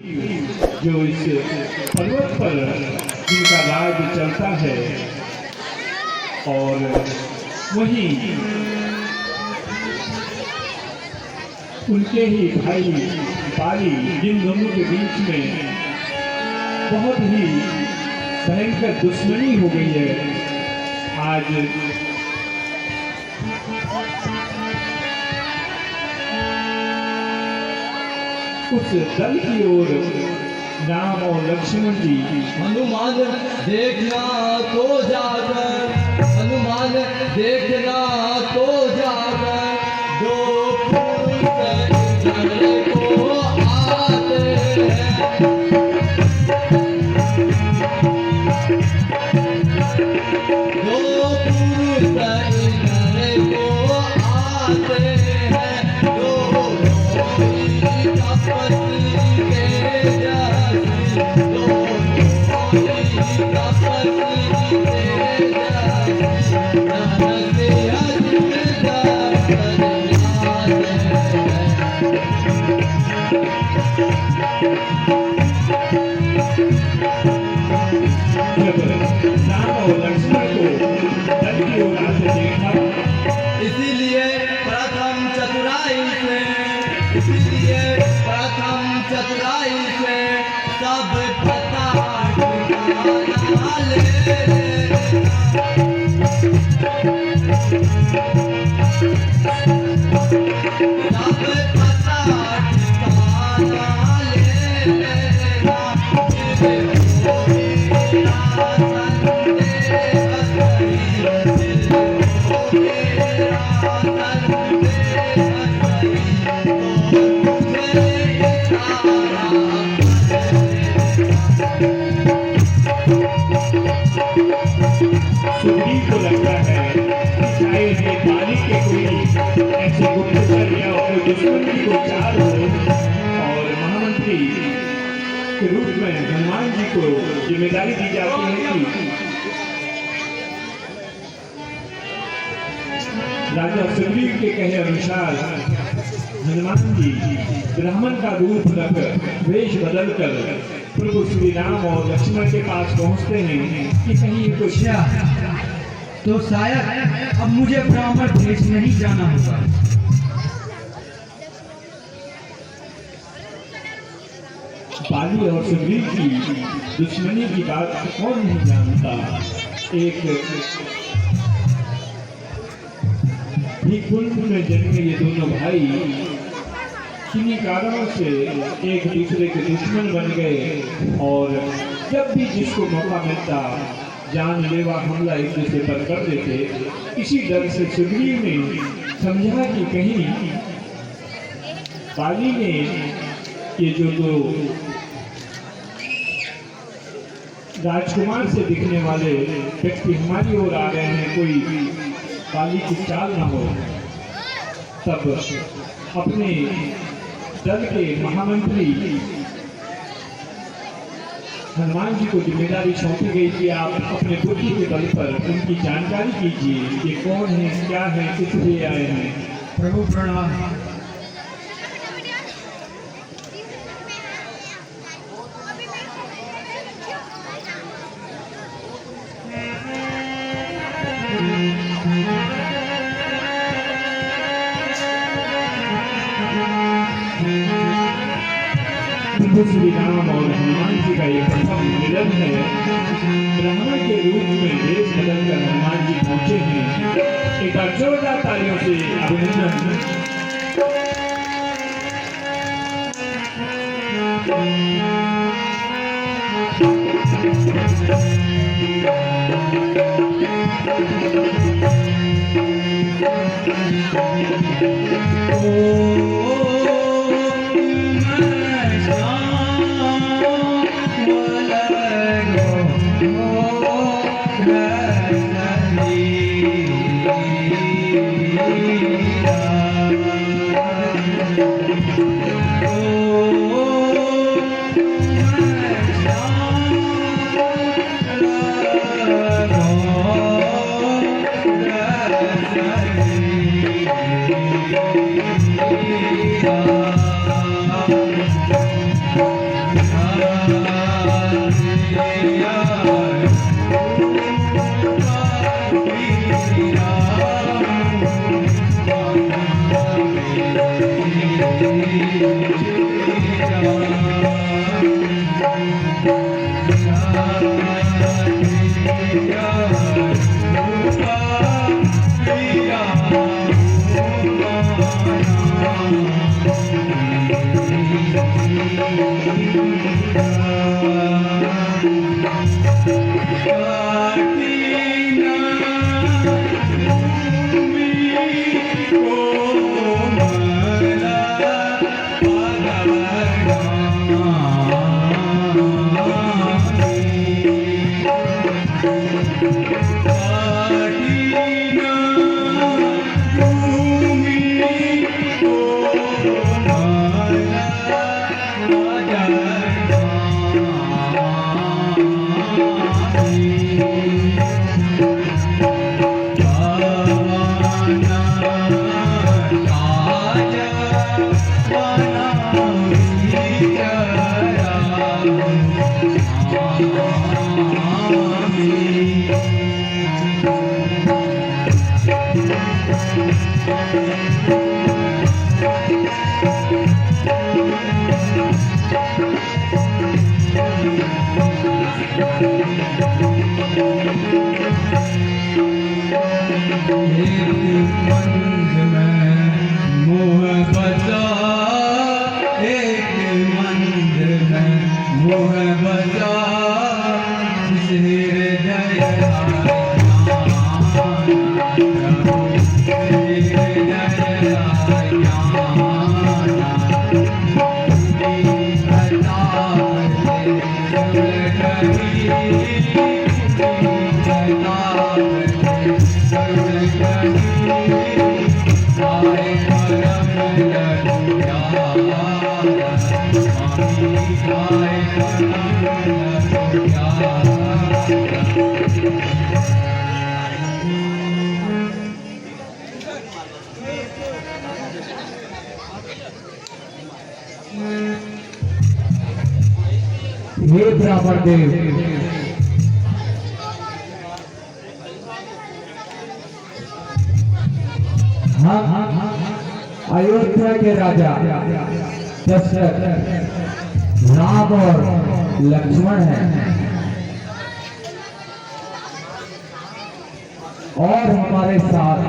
जो इस पर्वत पर जिनका राज चलता है, और वहीं उनके ही भाई बाली, जिन दोनों के बीच में बहुत ही भयंकर दुश्मनी हो गई है, आज उस दल की ओर राम और लक्ष्मण जी, हनुमान देखना तो जाकर, हनुमान देखना तो जाकर, दो पुरुष इधर को आते हैं, दो पुरुष इधर को आते हैं, दो इसीलिए प्रथम चतुराई से सब पता ठिकाना ले, सब पता ठिकाना लेना, सुग्रीव को लगता है कि शायद ये बाली के कोई ऐसे गुप्तचर या कोई दुश्मन को चाल हो, और महामंत्री के रूप में हनुमान जी को जिम्मेदारी दी जाती है कि राजा सुग्रीव के कहे अनुसार हनुमान जी ब्राह्मण का रूप रख वेश बदल कर प्रभु श्री राम और लक्ष्मण के पास पहुंचते हैं कि कहीं कुछ तो शायद अब मुझे ब्राह्मण देश नहीं जाना होगा। बाली और सुग्रीव की दुश्मनी की बात कौन नहीं जानता। एक ही कुंड में जन्मे ये दोनों भाई किन्हीं कारणों से एक दूसरे के दुश्मन बन गए, और जब भी जिसको मौका मिलता जानलेवा हमला एक दूसरे पर कर देते। इसी डर से सुग्रीव ने समझा कि कहीं बाली ने ये जो दो राजकुमार से दिखने वाले व्यक्ति हमारी ओर आ रहे हैं, कोई बाली की चाल न हो। तब अपने दल के महामंत्री हनुमान जी को जिम्मेदारी सौंपी गई कि आप अपने बुद्धि के बल पर उनकी जानकारी कीजिए कि कौन है, क्या है, किस लिए आए हैं। प्रभु प्रणाम। श्री राम और हनुमान जी का ये प्रथम मिलन है। ब्राह्मण के रूप में देश बदलकर हनुमान जी पहुंचे हैं। एक बार जोरदार तालियों से अभिनंदन। हे ब्राह्मण देव, हम अयोध्या के राजा दशरथ, राम और लक्ष्मण हैं और हमारे साथ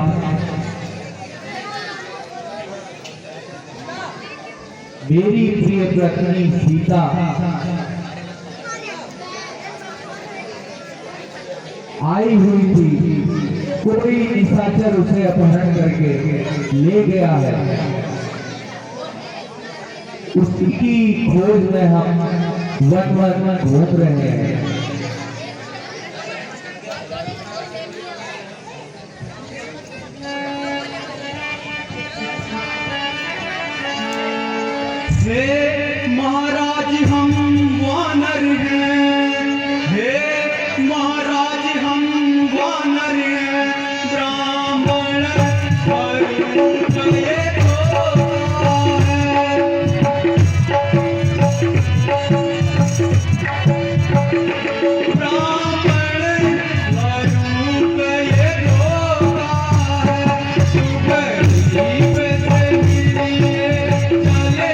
मेरी प्रिय पत्नी सीता आई हुई थी। कोई निशाचर उसे अपहरण करके ले गया है। उसकी खोज में हम वन वन घूम रहे हैं। हे महाराज हम वानर हैं, हे महाराज हम वानर हैं, ब्राह्मण परिचय होता है। ब्राह्मण स्वरूप ये होता है, गरीब से मिलिए चले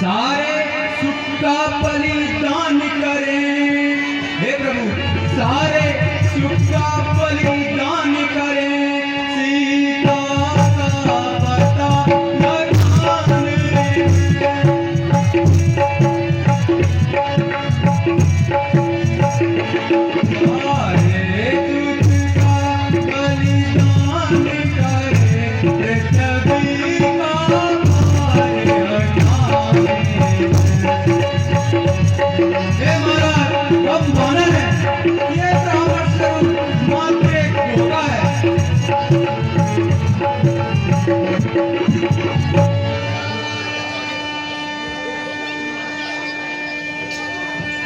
सारे सुख का बलिदान करें। हे प्रभु, सारे सुख का बलिदान करें, सीता का पता न जाने। सारे सुख का बलिदान करें, पृथ्वी का हे महाराज, अब वानर है, ये ब्राह्मण स्वरूप मात्र एक घोड़ा है।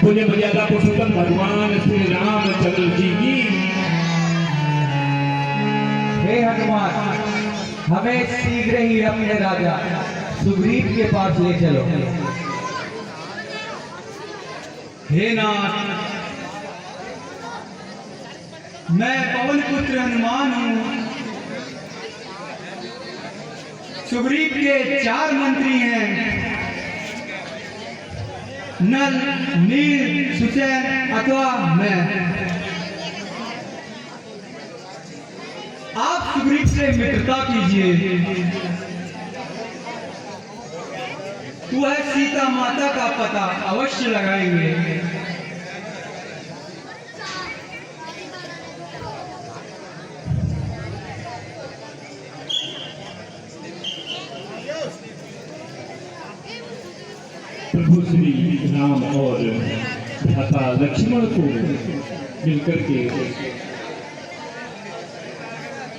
पुण्य मर्यादा पुरुषोत्तम भगवान श्री रामचंद्र जी की। हे हनुमान, हमें शीघ्र ही अपने राजा सुग्रीव के पास ले चलो। हे नाथ, मैं पवन पुत्र हनुमान हूँ। सुग्रीव के 4 मंत्री हैं, नल, नील, सुसैन अथवा मैं। आप सुग्रीव से मित्रता कीजिए, वह सीता माता का पता अवश्य लगाएंगे। प्रभु श्री राम और भ्राता लक्ष्मण को मिलकर के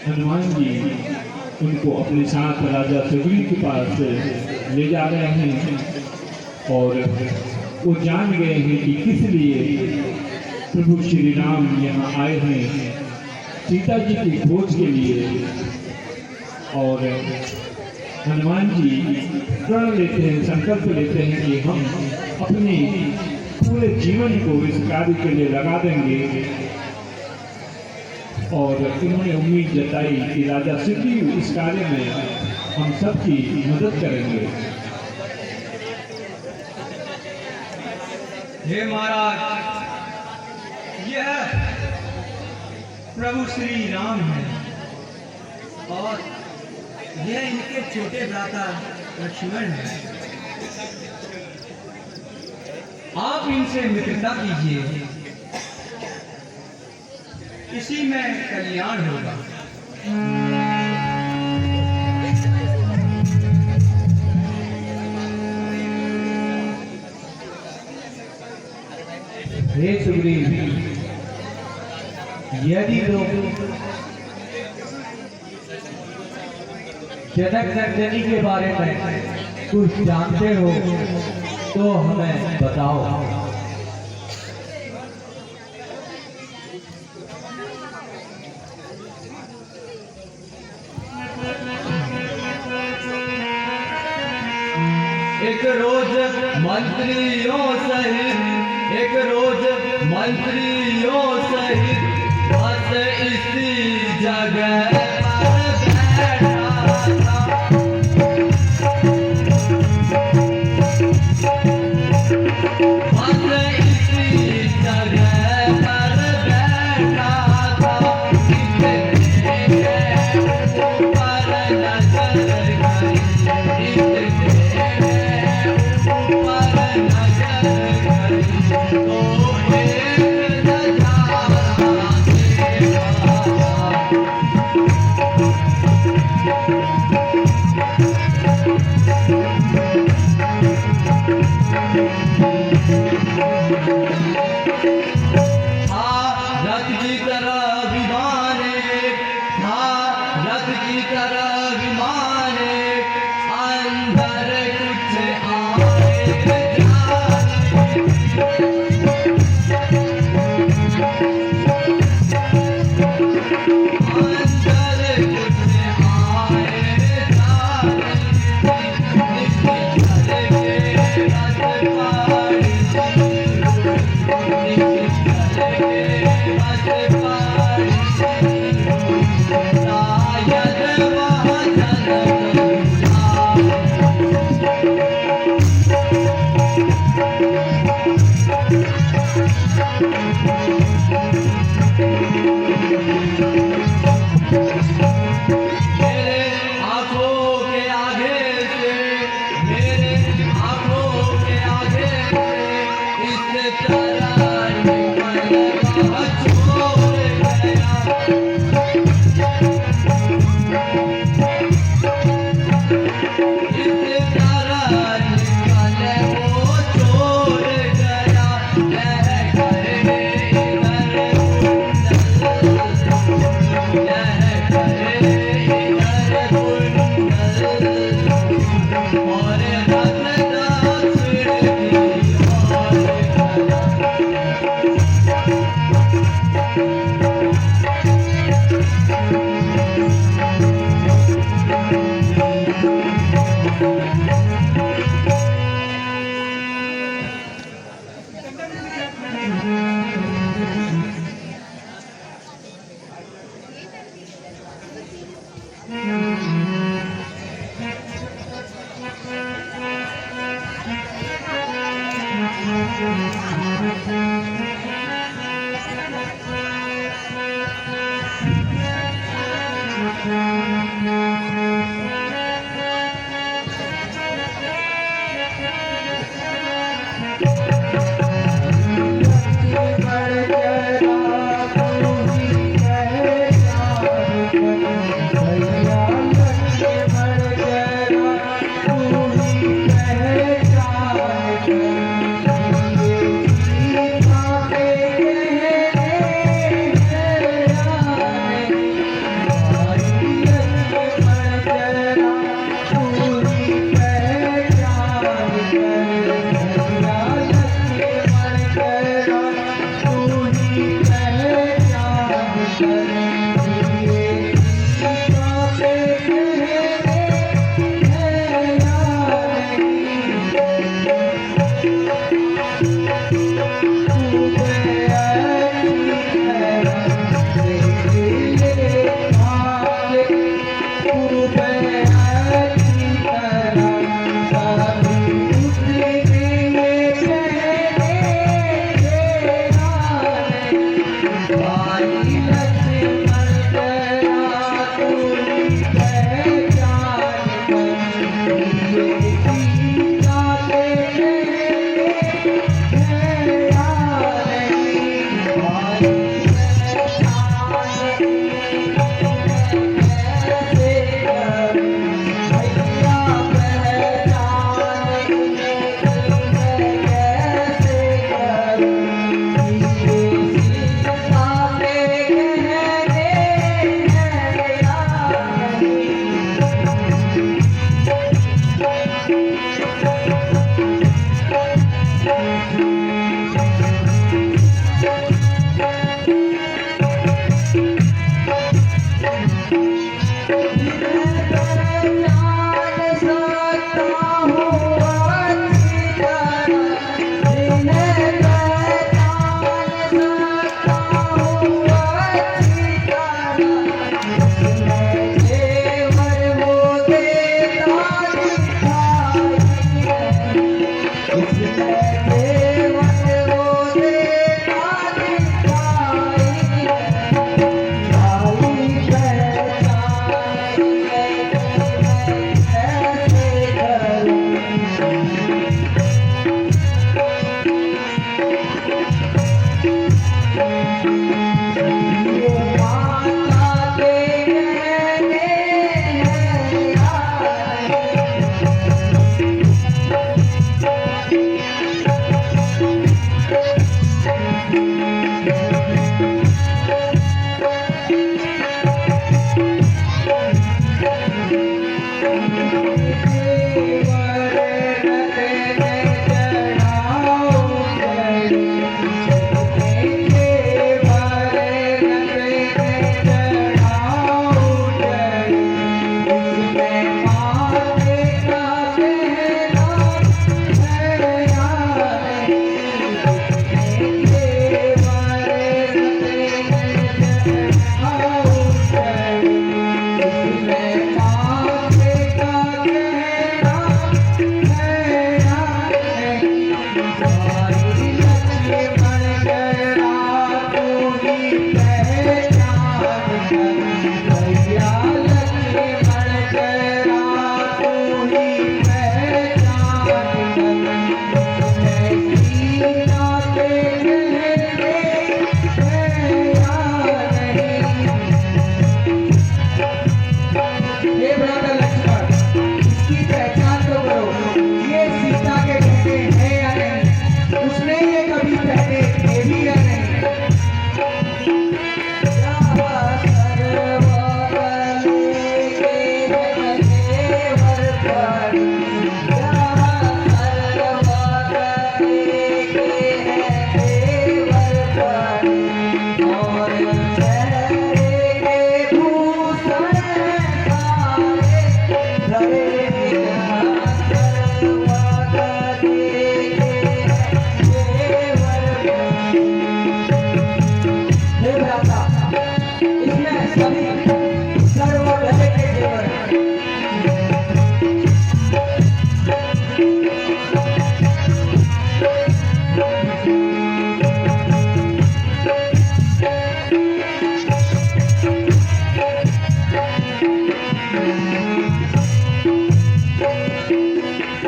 हनुमान जी उनको अपने साथ राजा सुग्रीव के पास ले जा रहे हैं और वो जान गए हैं कि किस लिए प्रभु श्री राम यहाँ आए हैं, सीता जी की खोज के लिए। और हनुमान जी प्रण लेते हैं, संकल्प लेते हैं कि हम अपने पूरे जीवन को इस कार्य के लिए लगा देंगे। और इन्होंने उम्मीद जताई कि राजा सुग्रीव इस कार्य में हम सबकी मदद करेंगे। हे महाराज, यह प्रभु श्री राम है और यह इनके छोटे भ्राता लक्ष्मण है। आप इनसे मित्रता कीजिए, इसी में कल्याण होगा। हे सुग्रीव, यदि लोग जनक नंदनी के बारे में कुछ जानते हो तो हमें बताओ। एक रोज मंत्रियों सहित, एक रोज मंत्रियों सहित बस इसी जगह हे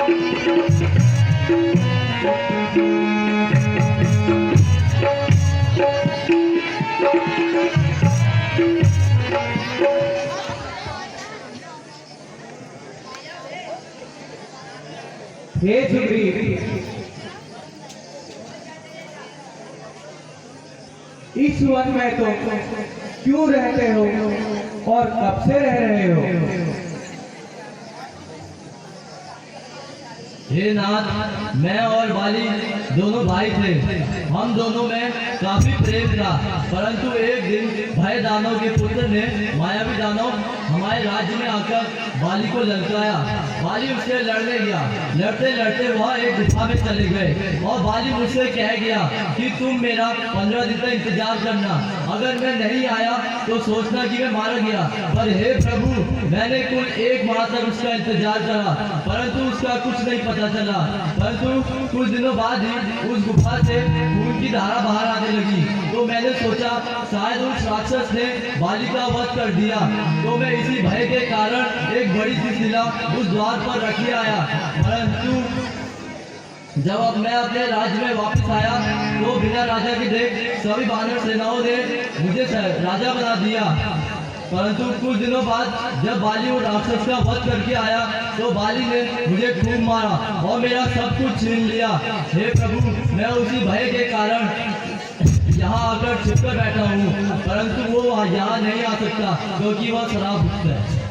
सुग्रीव, इस वन में तो क्यों रहते हो और कब से रह रहे हो? हे नाथ, मैं और बाली दोनों भाई थे। हम दोनों में काफी प्रेम था, परंतु एक दिन भय दानव के पुत्र ने, मायावी दानव, हमारे राज्य में आकर बाली को ललकाया। बाली उससे लड़ने गया। लड़ते लड़ते वह एक गुफा में चले गए और बाली मुझसे कह गया कि तुम मेरा 15 दिन तक इंतजार करना, अगर मैं नहीं आया तो सोचना कि मैं मारा गया। पर हे प्रभु, मैंने कुल 1 माह तक उसका इंतजार करा, परंतु उसका कुछ नहीं पता चला। परंतु कुछ दिनों बाद ही उस गुफा से खून की धारा बाहर आने लगी, तो मैंने सोचा शायद उस राक्षस ने बाली का वध कर दिया। तो मैं इसी भय के कारण एक बड़ी सी शिला उस द्वार पर रखी आया। परंतु जब मैं अपने राज्य में वापस आया तो बिना राजा के देख सभी वानर सेनाओं ने मुझे राजा बना दिया। परंतु कुछ दिनों बाद जब बाली और राक्षस का वध करके आया तो बाली ने मुझे खूब मारा और मेरा सब कुछ छीन लिया। हे प्रभु, मैं उसी भय के कारण यहाँ आकर छिपकर बैठा हूँ, परंतु वो यहाँ नहीं आ सकता क्योंकि वह शराबयुक्त है।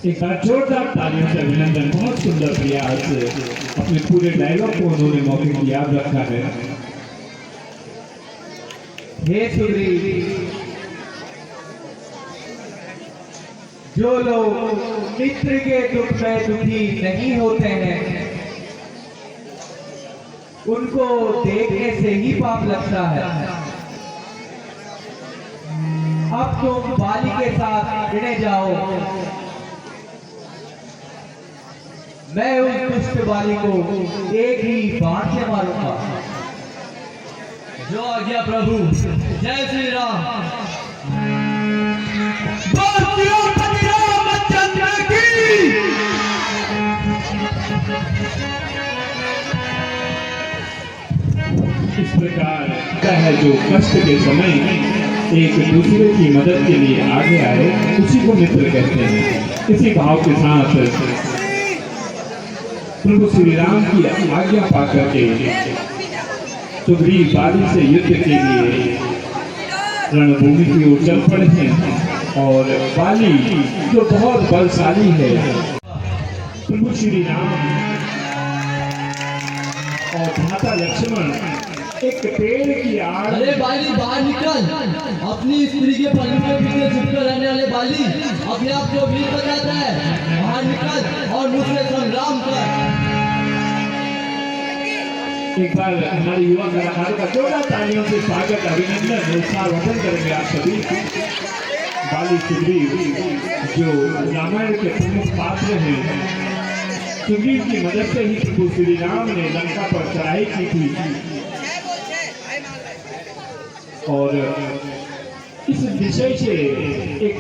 एक बार जोरदार तालियों से अभिनंदन। बहुत सुंदर प्रयास, अपने पूरे डायलॉग को उन्होंने मौके को याद रखा है। हे सुग्रीव, जो लोग मित्र के दुख में दुखी नहीं होते हैं, उनको देखने से ही पाप लगता है। अब तुम बाली के साथ भिड़े जाओ, मैं उस दुष्ट बाली को एक ही बाण से मारूंगा। जो आज्ञा प्रभु। जय श्री राम। इस प्रकार का है जो कष्ट के समय एक दूसरे की मदद के लिए आगे आए, उसी को मित्र कहते हैं। इसी भाव के साथ प्रभु श्री राम की आज्ञा पाकर के सुग्रीव बाली से युद्ध के लिए रणभूमि की ओर चल पड़े हैं। और बाली जो बहुत बलशाली है, प्रभु श्री राम और भ्राता लक्ष्मण एक पेड़ की आड़। अरे बाली, बाहर निकल। अपनी स्त्री के पल्लू के पीछे छुपकर रहने वाले बाली अपने आप को वीर बताता है। बाहर निकल और मुझसे संग्राम कर। एक बार हमारे युवा कलाकारों का जोरदार तालियों से स्वागत, अभिनंदन, उत्साहवर्धन करेंगे आप सभी। बाली सुग्रीव जो रामायण के प्रमुख पात्र हैं, सुग्रीव की मदद से ही प्रभु श्री राम ने लंका पर चढ़ाई की थी। और इस विषय से एक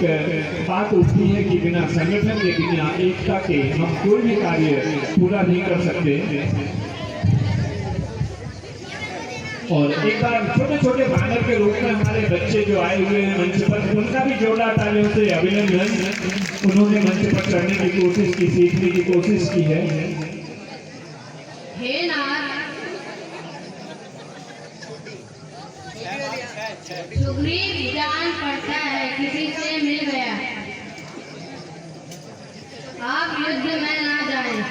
बात उठती है कि बिना संगठन के, बिना एकता के हम कोई भी कार्य पूरा नहीं कर सकते। और एक बार छोटे छोटे बानर के रूप में हमारे बच्चे जो आए हुए हैं मंच पर, उनका भी जोरदार तालियों से अभिनंदन। उन्होंने मंच पर चढ़ने की कोशिश की, सीखने की कोशिश की है। हे नाथ, सुग्रीव जान पड़ता है किसी से मिल गया, आप युद्ध में ना जाएं।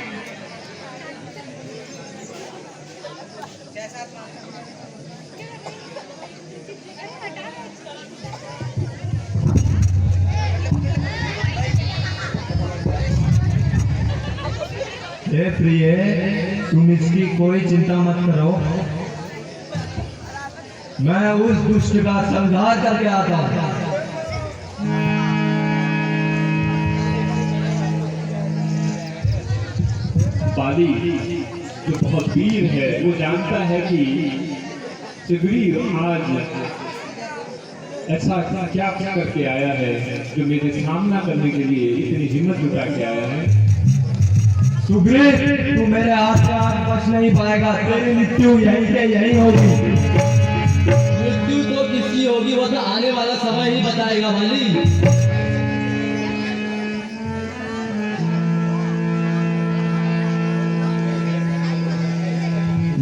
हे प्रिय, तुम इसकी कोई चिंता मत करो, मैं उस दुष्ट का संहार करके आता हूं। बाली जो बहुत वीर है, वो जानता है कि सुग्रीव आज ऐसा क्या करके आया है जो मेरे सामना करने के लिए इतनी हिम्मत जुटा के आया है। सुग्रीव, तू मेरे हाथ से आज बच नहीं पाएगा, तेरी मृत्यु यहीं के यहीं होगी। मृत्यु तो किसकी होगी वो तो आने वाला समय ही बताएगा बाली।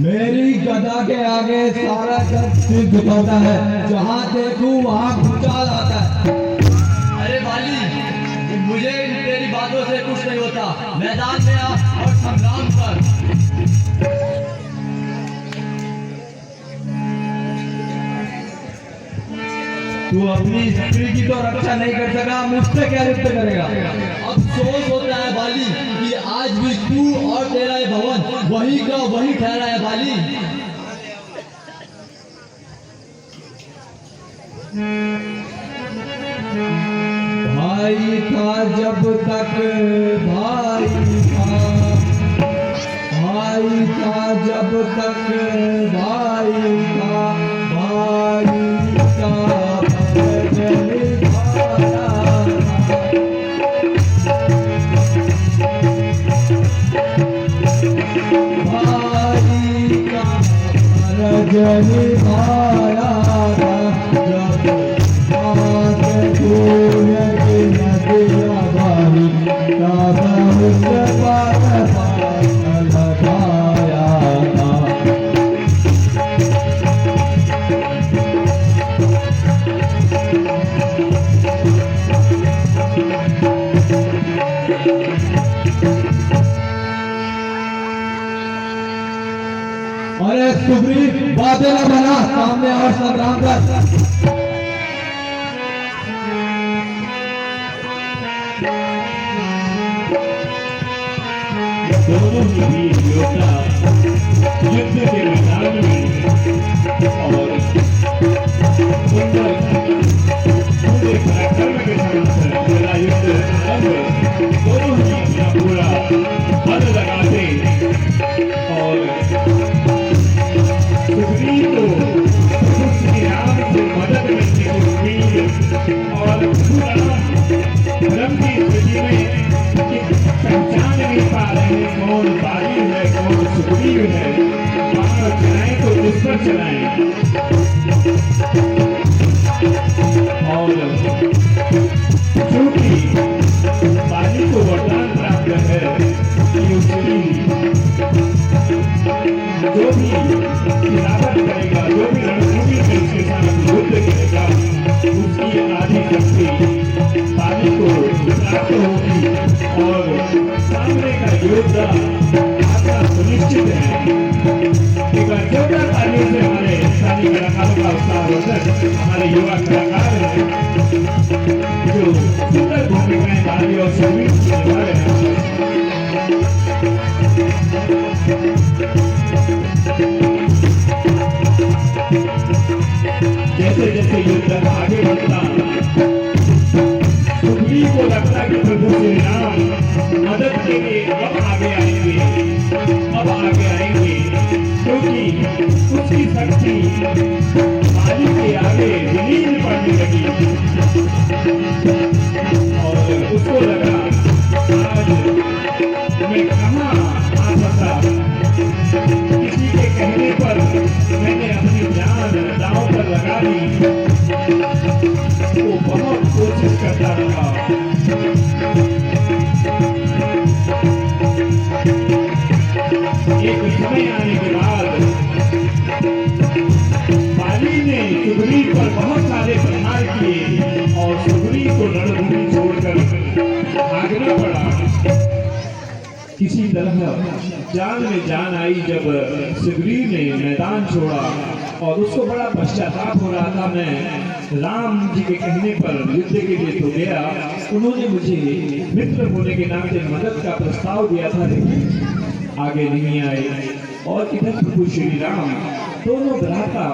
मेरी गदा के आगे सारा जग सिर झुकाता है, जहाँ देखूं वहाँ भूचाल आता है। अरे बाली, मुझे इन तेरी बातों से कुछ नहीं होता। मैदान में आ और संग्राम कर। तू अपनी स्त्री की तो रक्षा नहीं कर सका, मुझसे क्या युद्ध करेगा? अफसोस होता है बाली कि आज भी तू और तेरा ये भवन वही का वही ठहरा है बाली। भाई था जब तक भाई था, भाई था जब तक भाई था, भाई का फर्ज निभाया था। भाई का फर्ज निभाया था, जब हाथ धोने की नदियाँ बही, तब उस पर पाल लगाया था। अरे सुग्रीव, बातें न बना, सामने और संग्राम कर। दोनों ही वीर योद्धा युद्ध के मैदान में और सुंदर पूरे पराक्रम के साथ मेरा युद्ध आरंभ। दोनों ही अपना पूरा बल लगाते और सुग्रीव को श्री राम से मदद मिलने की उम्मीद और धर्म की स्थिति में पहचान नहीं पा रहे कौन बाली है कौन सुग्रीव है, बाण चलाएं तो किस पर चलाएं। और चूंकि बाली को वरदान प्राप्त है कि उसकी जो भी खिलाफत करेगा, जो भी रणभूमि में उसके साथ युद्ध करेगा, उसकी आधी शक्ति बाली को प्राप्त होगी और सामने का योद्धा आपका सुनिश्चित है। एक बार योद्धा तालियों से हमारे स्थानीय कलाकारों का उत्साहवर्धक हमारे युवा कलाकार हैं जो सुंदर भूमिकाएं बाली और सुग्रीव से निभा रहे हैं। जैसे जैसे युद्ध आगे बढ़ता सुग्रीव को लगता कि प्रभु श्री राम मदद के लिए अब आगे आएंगे क्योंकि उसकी शक्ति बाली के आगे विलीन पड़ने लगी और उसको लगा आज मैं कहाँ आ फंसा। किसी के कहने पर मैंने अपनी जान दांव पर लगा दी। वो बहुत कोशिश करता रहा। एक समय आने के बाद बाली ने सुग्रीव पर बहुत सारे प्रहार किए और सुग्रीव को रणभूमि छोड़कर भागना पड़ा। किसी तरह जान में जान आई जब सुग्रीव ने मैदान छोड़ा और उसको बड़ा पश्चाताप हो रहा था। मैं राम जी के कहने पर युद्ध के लिए तो गया, उन्होंने मुझे मित्र होने के नाते मदद का प्रस्ताव दिया था लेकिन आगे नहीं आए। और इधर प्रभु श्री राम दोनों भ्राता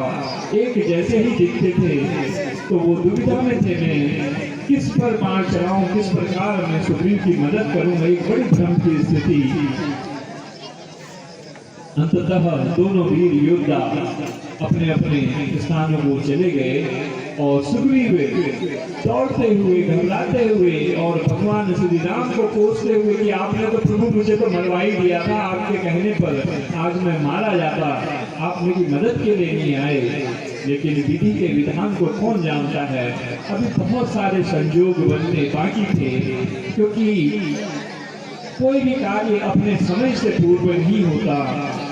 एक जैसे ही दिखते थे तो वो दुविधा में थे मैं किस पर बाण चलाऊं, किस प्रकार मैं सुग्रीव की मदद करूं। एक बड़ी भ्रम की स्थिति। अंततः दोनों वीर योद्धा अपने अपने स्थानों को चले गए और सुग्रीव दौड़ते हुए घबराते हुए और भगवान श्री राम को कोसते हुए कि आपने तो प्रभु मुझे तो मरवा ही दिया था, आपके कहने पर आज मैं मारा जाता, आप मेरी मदद के लिए नहीं आए। लेकिन विधि के विधान को कौन जानता है, अभी बहुत सारे संयोग बनने बाकी थे, क्योंकि कोई भी कार्य अपने समय से पूर्व नहीं होता,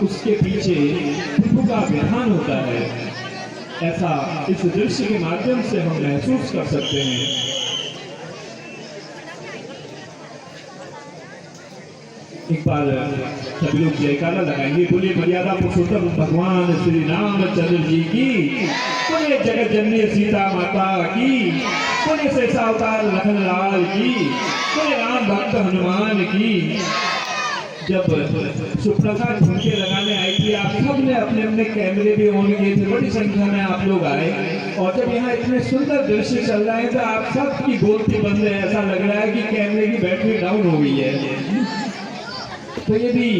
उसके पीछे प्रभु का विधान होता है। ऐसा इस दृश्य के माध्यम से हम महसूस कर सकते हैं। एक बार सभी लोग जयकारा लगाएंगे, बोलिए मर्यादा पुरुषोत्तम भगवान श्री रामचंद्र जी की, बोलिए जगत जननी सीता माता की, बोलिए शेषा अवतार लखन लाल की, बोलिए राम भक्त हनुमान की। जब सुप्रभा झुमके लगाने आई थी, आप सब ने अपने अपने कैमरे भी ऑन किए थे, बड़ी संख्या में आप लोग आए, और जब यहाँ इतने सुंदर दृश्य चल रहे हैं तो आप सब की बोलती बंद है, ऐसा लग रहा है कि कैमरे की बैटरी डाउन हो गई है। तो ये भी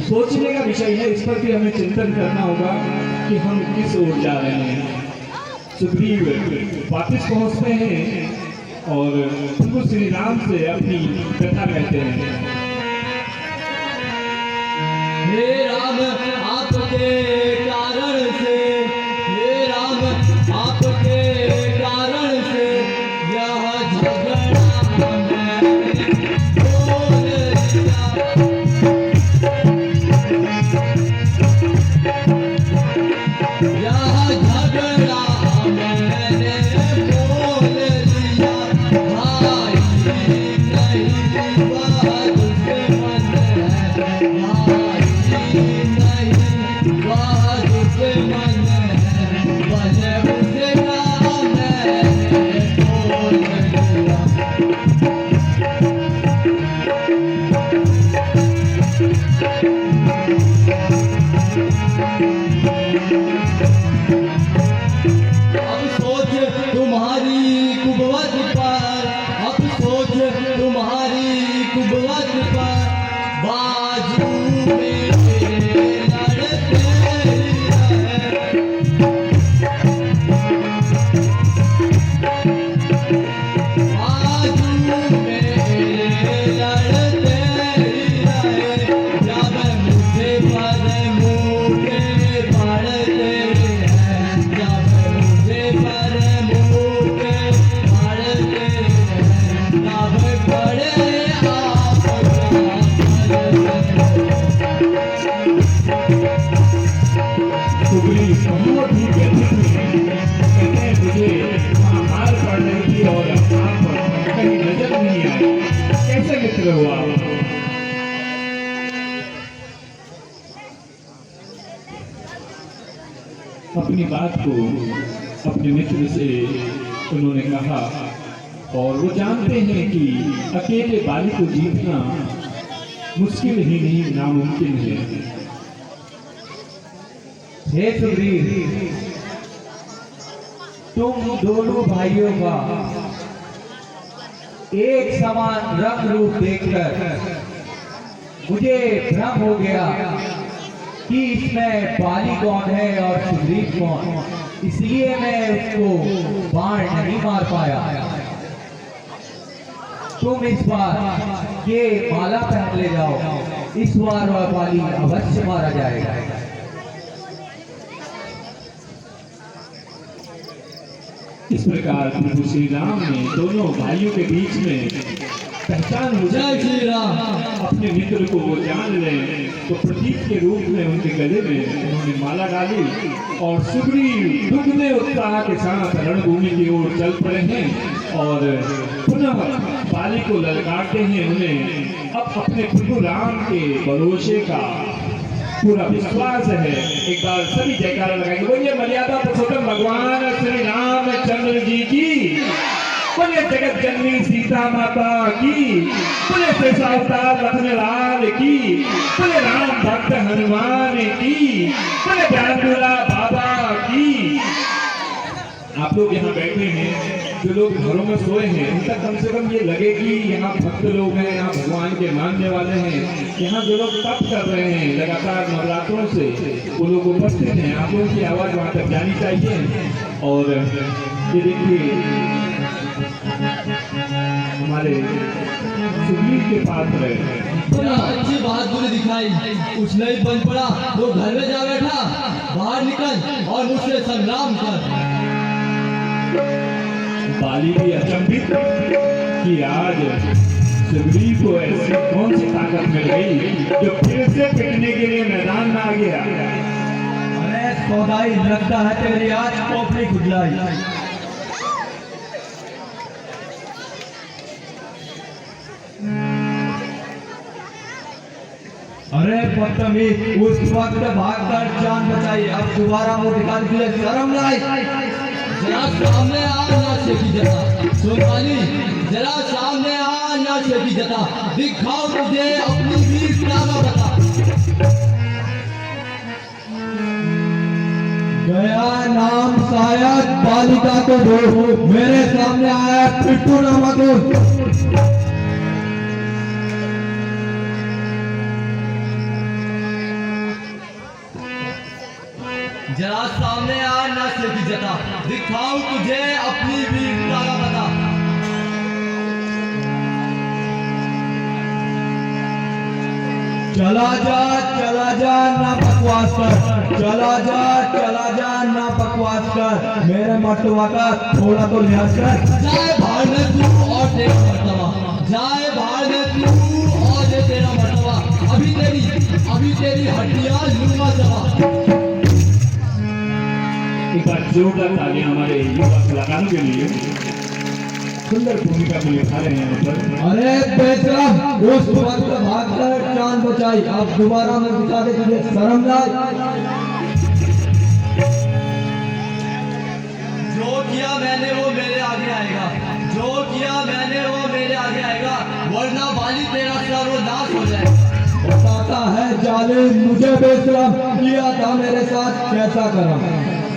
सोचने का विषय है, इस पर भी हमें चिंतन करना होगा कि हम किस ओर जा रहे हैं। सुग्रीव वापस पहुंचते हैं और प्रभु श्री राम से अपनी कथा कहते हैं। हे राम आपके कारण से, हे राम आपके कारण से यह झगड़ा मैंने बोल दिया। यह झगड़ा मैंने बोल दिया, भाई नहीं वह दुश्मन है, भाई नहीं वह दुश्मन है, वजह उसका मैंने बोल दिया। अब सोच तुम्हारी कुबवत पर, अब सोच तुम्हारी कुबवत पर, बाजू में लड़ते रहे। बाजू में लड़ते रहे, जब मुझे पर मुझे पड़ते हैं, जब मुझे पर मुझे पड़ते हैं, तब पड़े सुग्रीव बहुत ही व्यथित हुए, कहते हैं मुझे वहाँ मार पड़ रही थी और आप कहीं नजर नहीं आए, कैसे मित्र हुआ? अपनी बात को अपने मित्र से उन्होंने कहा, और वो जानते हैं कि अकेले बाली को जीतना मुश्किल ही नहीं नामुमकिन है। हे सुग्रीव, तुम दोनों भाइयों का एक समान रंग रूप देखकर मुझे भ्रम हो गया कि इसमें बाली कौन है और सुग्रीव कौन, इसलिए मैं उसको बाण नहीं मार पाया। तुम इस बार ये माला पहन ले जाओ, इस बार वह बाली अवश्य मारा जाएगा। इस प्रकार प्रभु श्री राम ने दोनों भाइयों के बीच में पहचान हो जय श्री राम। अपने मित्र को वो जान लें, तो प्रतीक के रूप में उनके गले में उन्होंने माला डाली और सुग्रीव दुगने उत्साह के साथ रणभूमि की ओर चल पड़े हैं और पुनः बाली को ललकारते हैं। उन्हें अब अपने प्रभु राम के भरोसे का पूरा विश्वास है। एक बार सभी जयकारा लगाएंगे, बोलिए मर्यादा पुरुषोत्तम भगवान श्री रामचंद्र जी की, बोलिए जगत जननी सीता माता की, बोलिए शेषा अवतार लखन लाल की, बोलिए राम भक्त हनुमान की, बोलिए ज्ञानपुरा बाबा की। आप लोग यहाँ बैठे हैं, जो लोग घरों में सोए हैं, उनका कम से कम ये लगे कि यहाँ भक्त लोग हैं, यहाँ भगवान के मानने वाले हैं, यहाँ जो लोग तप कर रहे हैं लगातार नवरात्रों से, वो लोग उपस्थित हैं। आप लोगों की आवाज़ वहाँ तक जानी चाहिए। और ये देखिए हमारे सुग्रीव के पात्र है, बड़ा अच्छी बहादुरी दिखाई, कुछ नहीं बन पड़ा तो घर में जा बैठा, बाहर निकल और मुझसे संग्राम कर। बाली भी अचंभित कि आज सुग्रीव को ऐसी कौन सी ताकत मिल गई जो फिर से पिटने के लिए मैदान में आ गया। अरे सौदाई, लगता है तेरी आज खोपड़ी खुजलाई। अरे बदतमीज, उस वक्त भागकर जान बचाई, अब दोबारा मुंह दिखाने के लिए शर्म लाई। जरा सामने आ नाचे की जता, सोनाली जरा सामने आ नाचे की जता, दिखाओ तुझे अपनी वीरता का बता। गया नाम शायद बालिका को ढूंढ, मेरे सामने आया पिट्टू नामक। जरा सामने आ नाचे की जता, दिखाओ तुझे अपनी वीरता का बता। चला जा ना बकवास कर, चला जा ना बकवास कर, मेरे मर्तबा का थोड़ा तो लिहाज कर। जाए भाड़ में तू और तेरा मर्तबा, जाए भाड़ में तू और दे तेरा मर्तबा, अभी तेरी हड्डियां लूंगा चबा। एक बार जोरदार तालियां हमारे युवा कलाकारों के लिए, सुंदर भूमिका में निभा रहे हैं यहाँ पर। अरे बेशरम, उस वक्त भागकर जान बचाई, अब दोबारा मैं बता दे तुझे शर्म लाई। जो किया मैंने वो मेरे आगे आएगा, जो किया मैंने वो मेरे आगे आएगा, वरना बाली तेरा सर्वनाश हो जाएगा। बताता है जालिम, मुझे बेशरम किया था मेरे साथ कैसा करा।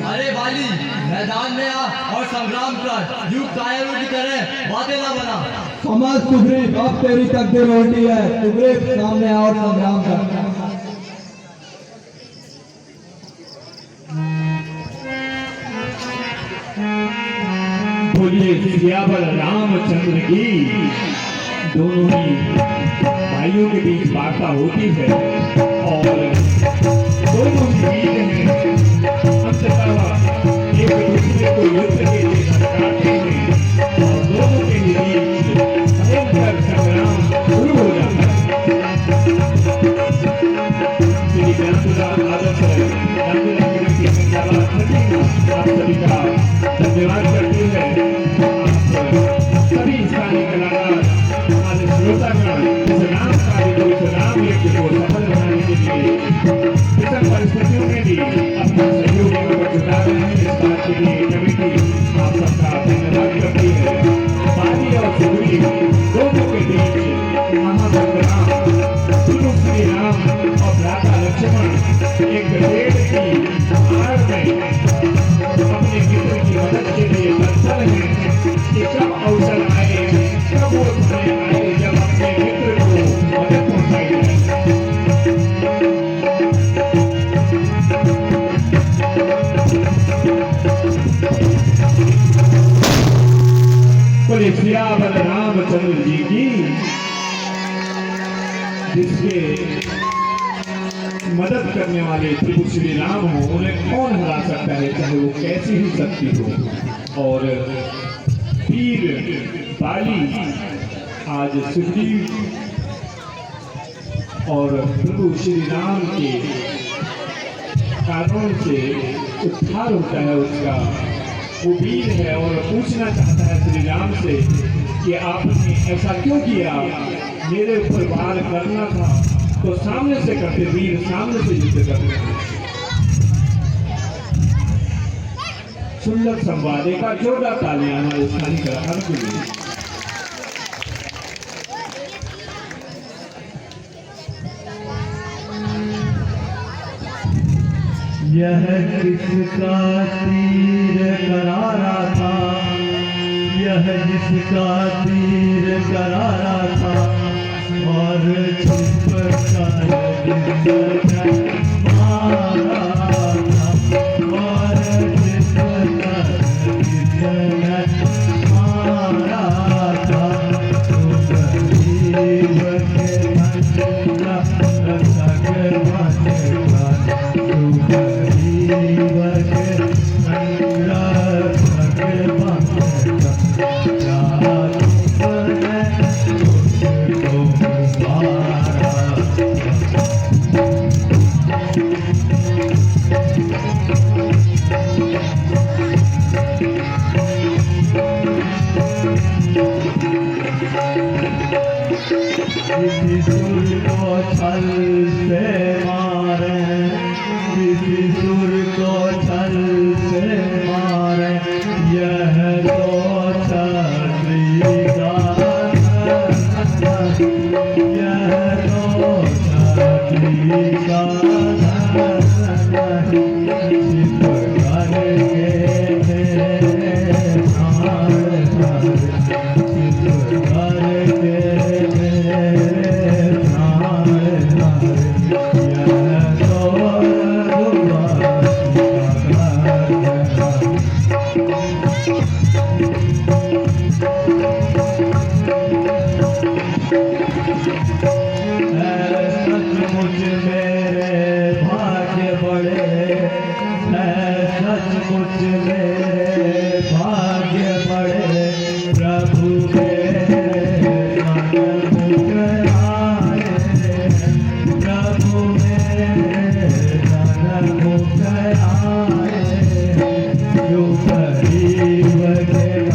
अरे बाली मैदान में आ और संग्राम कर, युग कायरों की तरह बातें ना बना। समझ सुग्रीव, अब तेरी तकदीर उल्टी है। सुग्रीव सामने आ और संग्राम कर। बोलिए सियावर रामचंद्र की। दोनों ही भाइयों के बीच वार्ता होती है और दोनों ही वीर हैं, अंततः एक दूसरे को युद्ध के लिए ललकारते हैं और दोनों के बीच भयंकर संग्राम शुरू हो जाता है। श्री ज्ञानपुरा आदर्श रामचंद्र की जिंदाबाद सभी आप सभी का धन्यवाद करती है। आप सभी स्थानीय कलाकार, हमारे श्रोतागण इस राम कार्य को, इस राम यज्ञ को सफल बनाने के लिए विषम परिस्थितियों में भी अपना सहयोग जुटा रहे हैं। इस बात के लिए कमेटी आप सबका धन्यवाद करती है। बाली और सुग्रीव दोनों के बीच महासंग्राम, गुरु श्री राम और भ्राता लक्ष्मण एक पेड़ की आड़ में अपने मित्र की मदद के लिए तत्पर हैं कि कब अवसर आए, कब वो समय आए जब अपने मित्र को मदद पहुंचाई जाए। बोले सियावर रामचंद्र जी की। जिसके मदद करने वाले प्रभु श्री राम हो, उन्हें कौन हरा सकता है, चाहे वो कैसी ही शक्ति हो। और वीर बाली आज सुग्रीव और प्रभु श्री राम के कारणों से उद्धार होता है उसका। वो वीर है और पूछना चाहता है श्री राम से कि आपने ऐसा क्यों किया, मेरे ऊपर वार करना था तो सामने से करते, वीर सामने से युद्ध करते। सुंदर संवाद, एक बार जोरदार तालियां हमारे स्थानीय कलाकारों के लिए। यह किसका तीर करारा था, यह जिसका तीर करारा था, और छुप कर जिसने मारा था, और छुप कर जिसने मारा था, तो गरीब के धन का रक्षक बनेगा, तो गरीब के धन का रक्षक बनेगा, क्या तुमने उसको मारा। किसी सुर को छल से मारे, किसी सुर को छल से मारे, यह तो क्षत्रिय का धन, यह तो क्षत्रिय का धन, छिप करके मेरे प्राण हर, छिप करके सचमुच मेरे भाग्य बड़े, सचमुच मेरे भाग्य बड़े, प्रभु मेरे सन्मुख आए, प्रभु मेरे सन्मुख आए, जो गरीब के कारण में,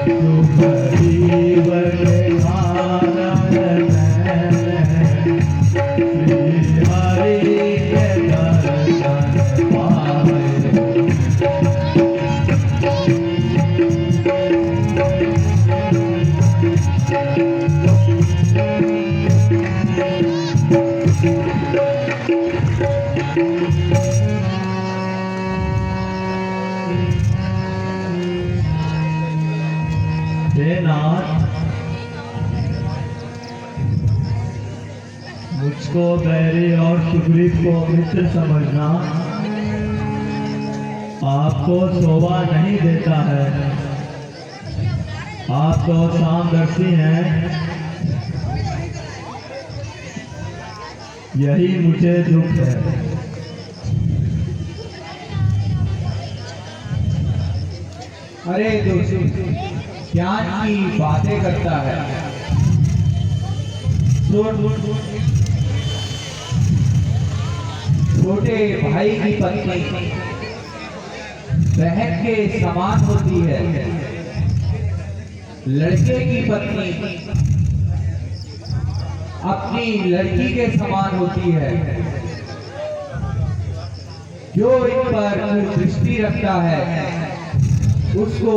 जो गरीब के कारण में, श्री हरि के दर्शन पाए। हे नाथ, मुझको बैरी और सुग्रीव को मित्र समझना आपको शोभा नहीं देता है। आप तो सामदर्शी हैं, यही मुझे दुख है। अरे दोस्तों, ज्ञान की बातें करता है। छोटे भाई की पत्नी बहन के समान होती है, लड़के की पत्नी अपनी लड़की के समान होती है। जो इन पर दृष्टि रखता है उसको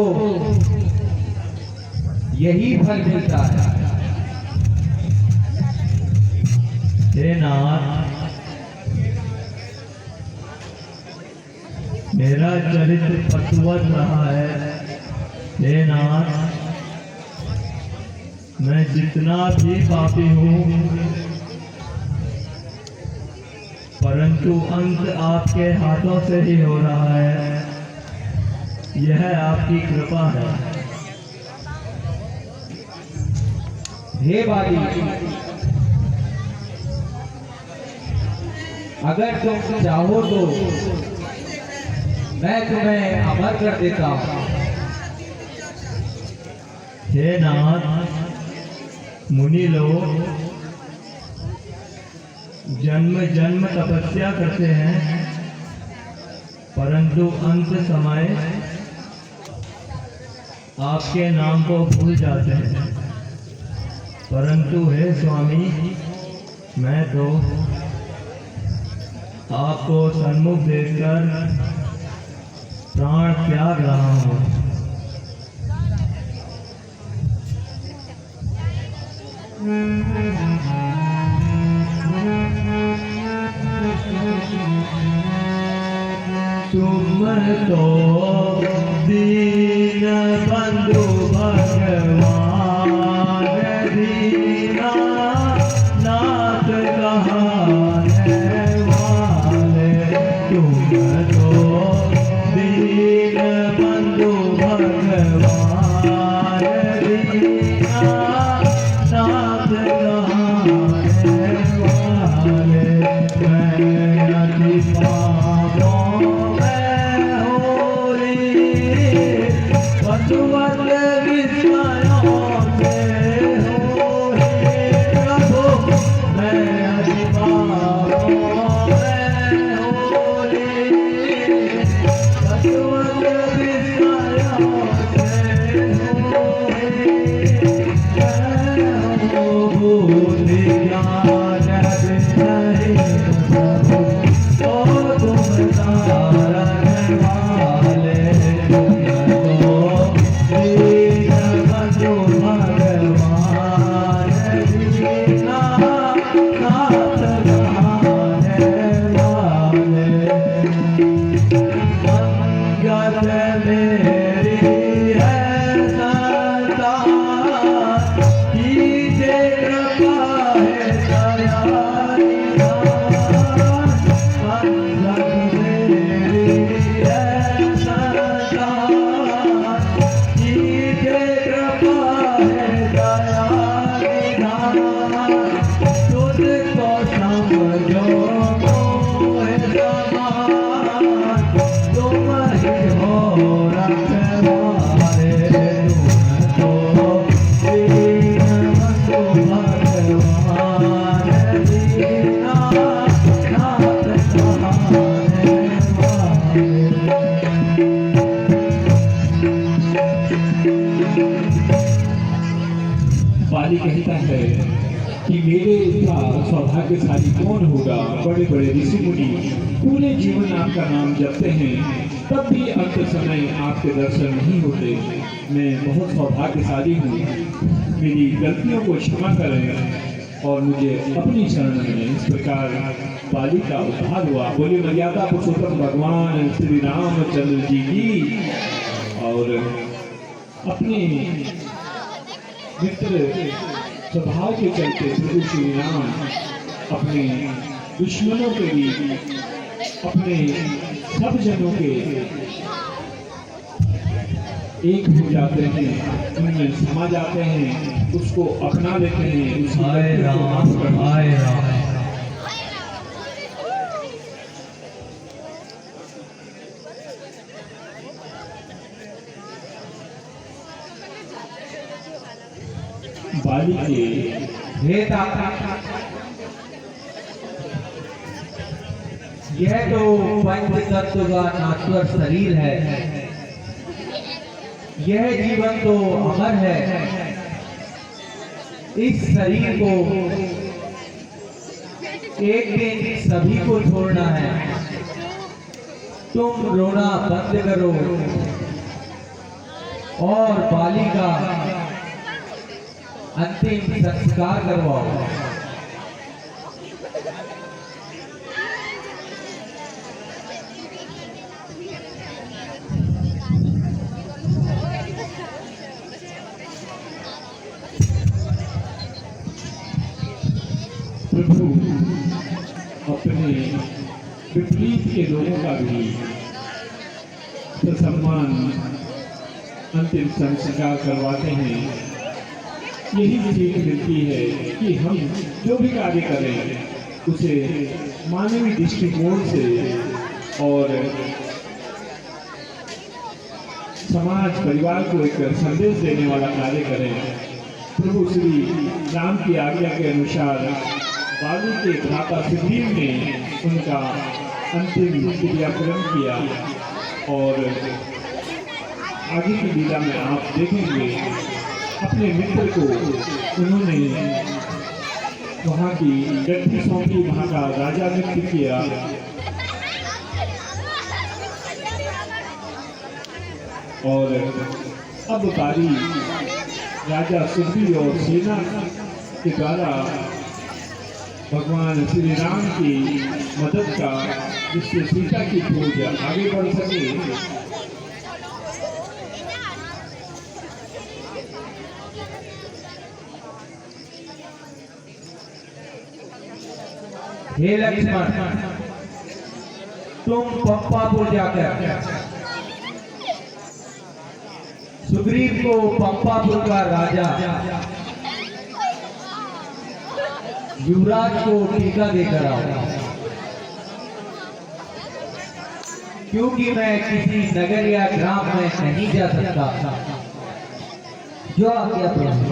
यही फल मिलता है। हे नाथ, मेरा चरित्र पशुवत रहा है। हे नाथ, मैं जितना भी पापी हूँ, परंतु अंत आपके हाथों से ही हो रहा है। यह आपकी कृपा है। हे बाली, अगर तुम चाहो तो मैं तुम्हें अमर कर देता हूँ। हे नाथ, मुनि लोग जन्म जन्म तपस्या करते हैं, परंतु अंत समय आपके नाम को भूल जाते हैं। परंतु हे स्वामी, मैं तो आपको सन्मुख देखकर प्राण त्याग रहा हूँ। तो दीन बंधु भगवान दीना नाथ कहाने वाले तुम तो दीन बंधु भगवान दीना नाथ कहाने वाले मैं अति पापों में होरी पशुवत विस्मयों से होरी प्रभु मैं अति पापों में होरी पशुवत विस्मयों से होरी मैं भूल ज्ञान नहीं प्रभु ओ तुम तारण वाले तो दीन बंधु भगवान दीना नाथ कहाने वाले मंगत मेरी है संतान कीजे कृपा है दयाली मंगत मेरी है संतान कीजे कृपा है दयाली तुझको समझो मोहे समान तुम ही हो रखवाले तुम तो दीन बंधु भगवान दीना नाथ कहाने वाले बाली कहता है कि मेरे इतना सौभाग्यशाली कौन होगा। बड़े बड़े ऋषि मुनि पूरे जीवन आपका नाम जपते हैं, तब भी अंत समय आपके दर्शन नहीं होते। मैं बहुत सौभाग्यशाली हूँ, मेरी गलतियों को क्षमा करें और मुझे अपनी शरण में। इस प्रकार बाली का उद्धार हुआ। बोले मर्यादा पुरुषोत्तम भगवान श्री रामचंद्र जी की। और अपने मित्र स्वभाव के चलते प्रभु श्री राम अपने दुश्मनों के बीच अपने सब जनों के एक हो जाते हैं, उनमें समा जाते हैं, उसको अपना लेते हैं, उसकी हाय गलती को माफ राम करते हैं। हाय राम बाली के हे दाता यह तो पंच तत्व का नाश्वर शरीर है, यह जीवन तो अमर है। इस शरीर को एक दिन सभी को छोड़ना है। तुम रोना बंद करो और बाली का अंतिम संस्कार करवाओ। प्रभु अपने विपरीत के लोगों का भी सम्मान अंतिम संस्कार करवाते हैं। यही सीख मिलती है कि हम जो भी कार्य करें उसे मानवीय दृष्टिकोण से और समाज परिवार को एक संदेश देने वाला कार्य करें। प्रभु श्री राम की आज्ञा के अनुसार बाली के भ्राता सुग्रीव ने उनका अंतिम क्रियाक्रम किया और आगे की लीला में आप देखेंगे अपने मित्र को उन्होंने वहाँ की गद्दी सौंपी, वहाँ का राजा नियुक्त किया और अब बारी राजा सुग्रीव और सेना के द्वारा भगवान श्री राम की मदद का, जिससे सीता की खोज आगे बढ़ सके। हे लक्ष्मण, तुम पंपापुर जाकर सुग्रीव को पंपापुर का राजा युवराज को टीका देकर आओ, क्योंकि मैं किसी नगर या ग्राम में नहीं जा सकता। जो आज्ञा प्रभु।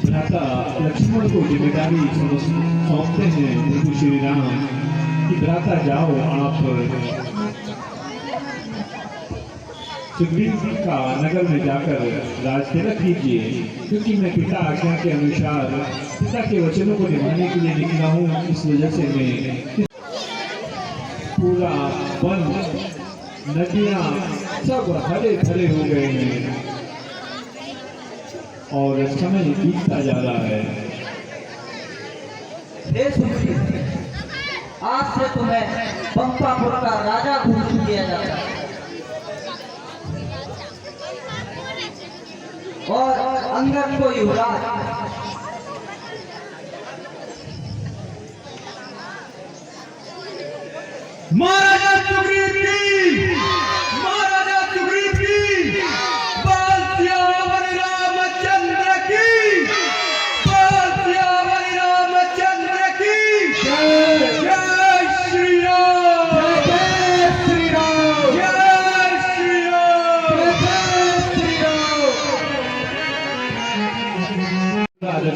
भ्राता लक्ष्मण को जिम्मेदारी सौंपते हैं प्रभु श्री राम कि भ्राता जाओ, आप सुग्रीव का नगर में जाकर राज तिलक कीजिए, क्योंकि मैं पिता आज्ञा के अनुसार पिता के वचनों को निभाने के लिए निकला हूँ। इस वजह से मैं पूरा वन, नदियाँ सब हरे भरे हो गए हैं और समय बीतता जा रहा है। हे सुग्रीव, आज से तुम्हें पंपापुर का राजा घोषित किया जाता है और अंगद को युवराज। महाराजा सुग्रीव की, महाराजा सुग्रीव की, बाल सियावर रामचंद्र की, बाल सियावर रामचंद्र की जय। जय श्री राम, जय श्री राम, जय श्री राम, जय श्री राम। राजा